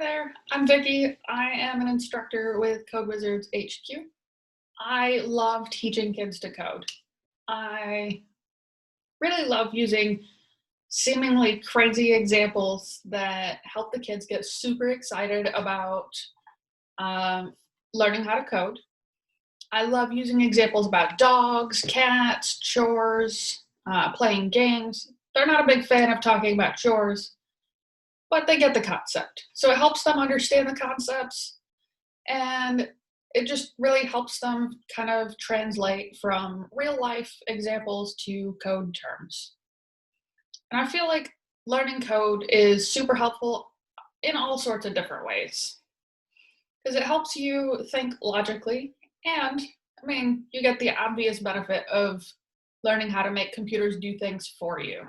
there, I'm Vicki. I am an instructor with CodeWizardsHQ. I love teaching kids to code. I really love using seemingly crazy examples that help the kids get super excited about learning how to code. I love using examples about dogs, cats, chores, playing games. They're not a big fan of talking about chores, but they get the concept. So it helps them understand the concepts, and it just really helps them kind of translate from real life examples to code terms. And I feel like learning code is super helpful in all sorts of different ways because it helps you think logically, and I mean, you get the obvious benefit of learning how to make computers do things for you.